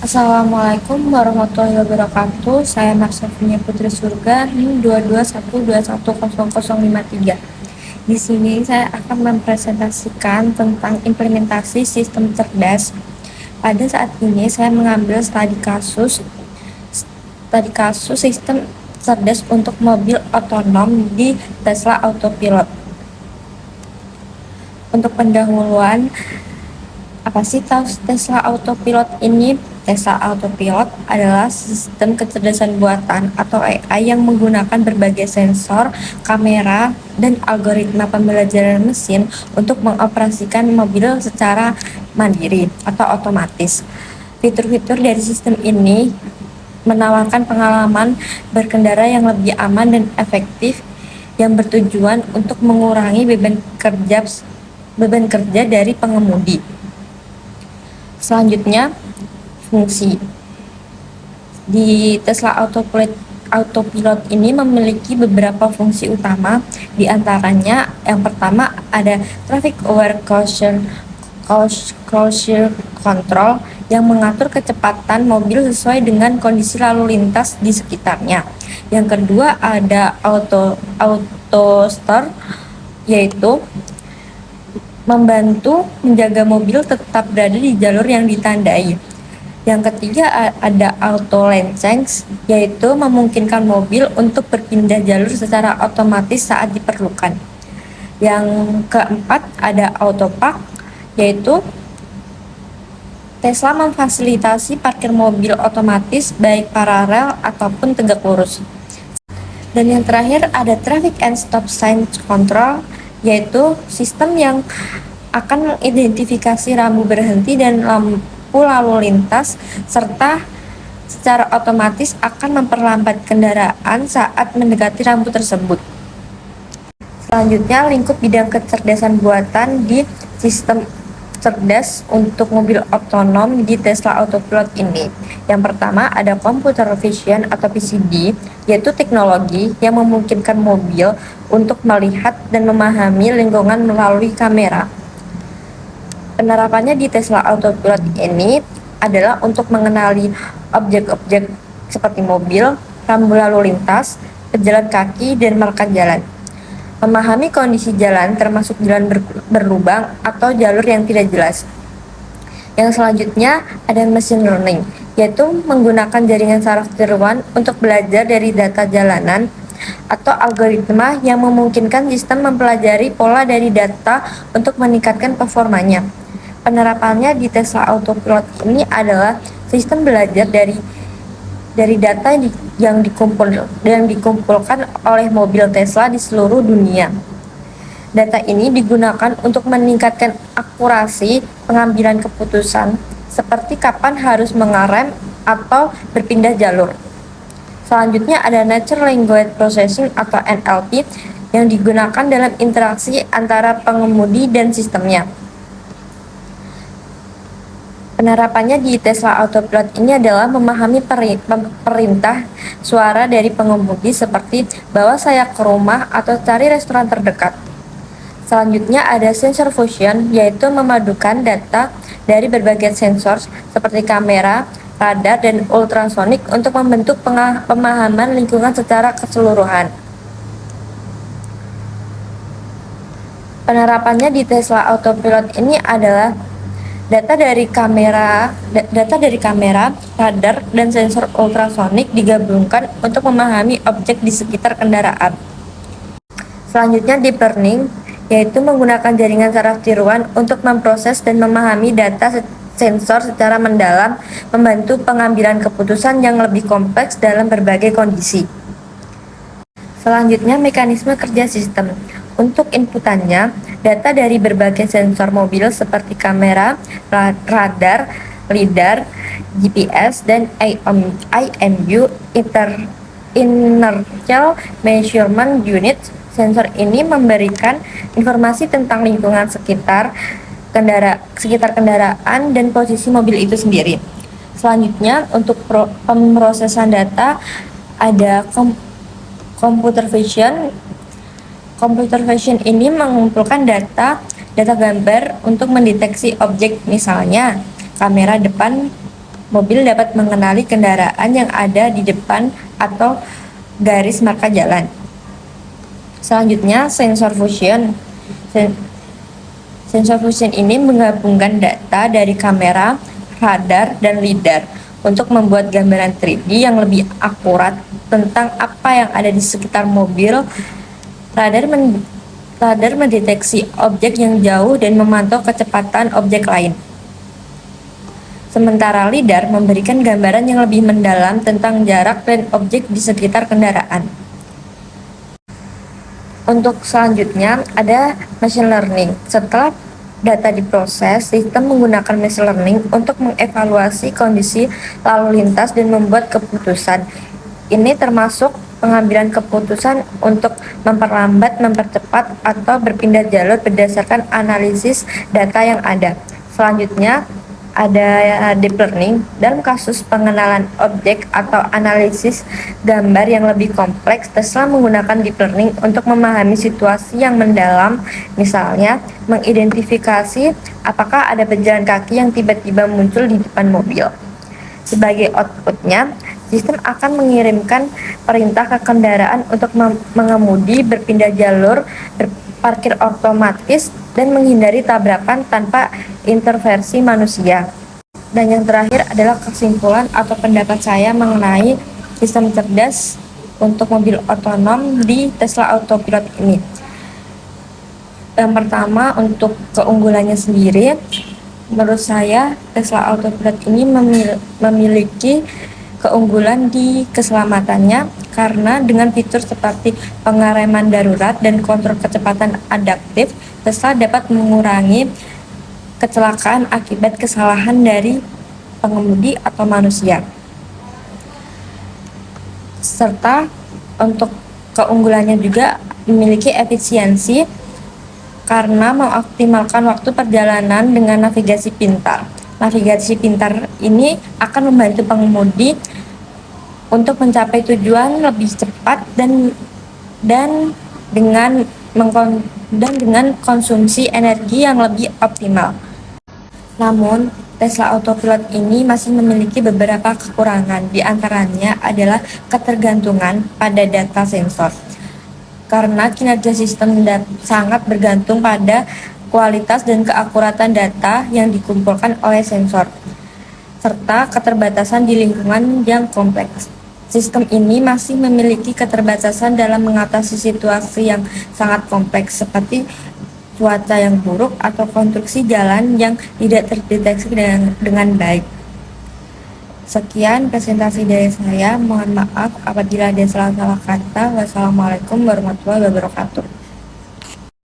Assalamualaikum warahmatullahi wabarakatuh. Saya Marsafina Putri Surga, NIM 221210053. Di sini saya akan mempresentasikan tentang implementasi sistem cerdas. Pada saat ini saya mengambil studi kasus sistem cerdas untuk mobil otonom di Tesla Autopilot. Untuk pendahuluan, apa sih Tesla Autopilot ini? Tesla Autopilot adalah sistem kecerdasan buatan atau AI yang menggunakan berbagai sensor, kamera, dan algoritma pembelajaran mesin untuk mengoperasikan mobil secara mandiri atau otomatis. Fitur-fitur dari sistem ini menawarkan pengalaman berkendara yang lebih aman dan efektif yang bertujuan untuk mengurangi beban kerja dari pengemudi. Selanjutnya, fungsi di Tesla Autopilot ini memiliki beberapa fungsi utama. Di antaranya, yang pertama ada Traffic Aware Closure Control yang mengatur kecepatan mobil sesuai dengan kondisi lalu lintas di sekitarnya. Yang kedua ada Auto Start, yaitu membantu menjaga mobil tetap berada di jalur yang ditandai. Yang ketiga ada Auto Lane Change, yaitu memungkinkan mobil untuk berpindah jalur secara otomatis saat diperlukan. Yang keempat ada Auto Park, yaitu Tesla memfasilitasi parkir mobil otomatis baik paralel ataupun tegak lurus. Dan yang terakhir ada Traffic and Stop Sign Control, yaitu sistem yang akan mengidentifikasi rambu berhenti dan lampu lalu lintas, serta secara otomatis akan memperlambat kendaraan saat mendekati rambu tersebut. Selanjutnya, lingkup bidang kecerdasan buatan di sistem cerdas untuk mobil otonom di Tesla Autopilot ini. Yang pertama ada Computer Vision atau PCD, yaitu teknologi yang memungkinkan mobil untuk melihat dan memahami lingkungan melalui kamera. Penerapannya di Tesla Autopilot ini adalah untuk mengenali objek-objek seperti mobil, rambu lalu lintas, pejalan kaki, dan marka jalan. Memahami kondisi jalan termasuk jalan berlubang atau jalur yang tidak jelas. Yang selanjutnya ada machine learning, yaitu menggunakan jaringan saraf tiruan untuk belajar dari data jalanan atau algoritma yang memungkinkan sistem mempelajari pola dari data untuk meningkatkan performanya. Penerapannya di Tesla Autopilot ini adalah sistem belajar dari data yang dikumpulkan oleh mobil Tesla di seluruh dunia. Data ini digunakan untuk meningkatkan akurasi pengambilan keputusan, seperti kapan harus mengerem atau berpindah jalur. Selanjutnya ada Natural Language Processing atau NLP yang digunakan dalam interaksi antara pengemudi dan sistemnya. Penerapannya di Tesla Autopilot ini adalah memahami perintah suara dari pengemudi seperti bawa saya ke rumah atau cari restoran terdekat. Selanjutnya ada Sensor Fusion, yaitu memadukan data dari berbagai sensor seperti kamera, radar, dan ultrasonik untuk membentuk pemahaman lingkungan secara keseluruhan. Penerapannya di Tesla Autopilot ini adalah data dari kamera, radar, dan sensor ultrasonik digabungkan untuk memahami objek di sekitar kendaraan. Selanjutnya deep learning, yaitu menggunakan jaringan saraf tiruan untuk memproses dan memahami data sensor secara mendalam, membantu pengambilan keputusan yang lebih kompleks dalam berbagai kondisi. Selanjutnya mekanisme kerja sistem. Untuk inputannya, data dari berbagai sensor mobil seperti kamera, radar, lidar, GPS, dan IMU Inertial Measurement Unit. Sensor ini memberikan informasi tentang lingkungan sekitar kendaraan dan posisi mobil itu sendiri. Selanjutnya, untuk pemrosesan data ada Computer Vision. Computer Vision ini mengumpulkan data gambar untuk mendeteksi objek, misalnya kamera depan mobil dapat mengenali kendaraan yang ada di depan atau garis marka jalan. Selanjutnya, sensor fusion. Sensor fusion ini menggabungkan data dari kamera, radar, dan lidar untuk membuat gambaran 3D yang lebih akurat tentang apa yang ada di sekitar mobil. Radar mendeteksi objek yang jauh dan memantau kecepatan objek lain. Sementara lidar memberikan gambaran yang lebih mendalam tentang jarak dan objek di sekitar kendaraan. Untuk selanjutnya ada machine learning. Setelah data diproses, sistem menggunakan machine learning untuk mengevaluasi kondisi lalu lintas dan membuat keputusan. Ini termasuk pengambilan keputusan untuk memperlambat, mempercepat, atau berpindah jalur berdasarkan analisis data yang ada. Selanjutnya ada deep learning. Dalam kasus pengenalan objek atau analisis gambar yang lebih kompleks, Tesla menggunakan deep learning untuk memahami situasi yang mendalam, misalnya mengidentifikasi apakah ada pejalan kaki yang tiba-tiba muncul di depan mobil. Sebagai outputnya, sistem akan mengirimkan perintah ke kendaraan untuk mengemudi, berpindah jalur, berparkir otomatis, dan menghindari tabrakan tanpa intervensi manusia. Dan yang terakhir adalah kesimpulan atau pendapat saya mengenai sistem cerdas untuk mobil otonom di Tesla Autopilot ini. Yang pertama, untuk keunggulannya sendiri, menurut saya Tesla Autopilot ini memiliki keunggulan di keselamatannya karena dengan fitur seperti pengereman darurat dan kontrol kecepatan adaptif, Tesla dapat mengurangi kecelakaan akibat kesalahan dari pengemudi atau manusia. Serta untuk keunggulannya juga memiliki efisiensi karena mengoptimalkan waktu perjalanan dengan navigasi pintar. Navigasi pintar ini akan membantu pengemudi untuk mencapai tujuan lebih cepat dan dengan konsumsi energi yang lebih optimal. Namun, Tesla Autopilot ini masih memiliki beberapa kekurangan, di antaranya adalah ketergantungan pada data sensor. Karena kinerja sistem sangat bergantung pada kualitas dan keakuratan data yang dikumpulkan oleh sensor, serta keterbatasan di lingkungan yang kompleks. Sistem ini masih memiliki keterbatasan dalam mengatasi situasi yang sangat kompleks seperti cuaca yang buruk atau konstruksi jalan yang tidak terdeteksi dengan baik. Sekian presentasi dari saya. Mohon maaf apabila ada salah-salah kata. Wassalamualaikum warahmatullahi wabarakatuh.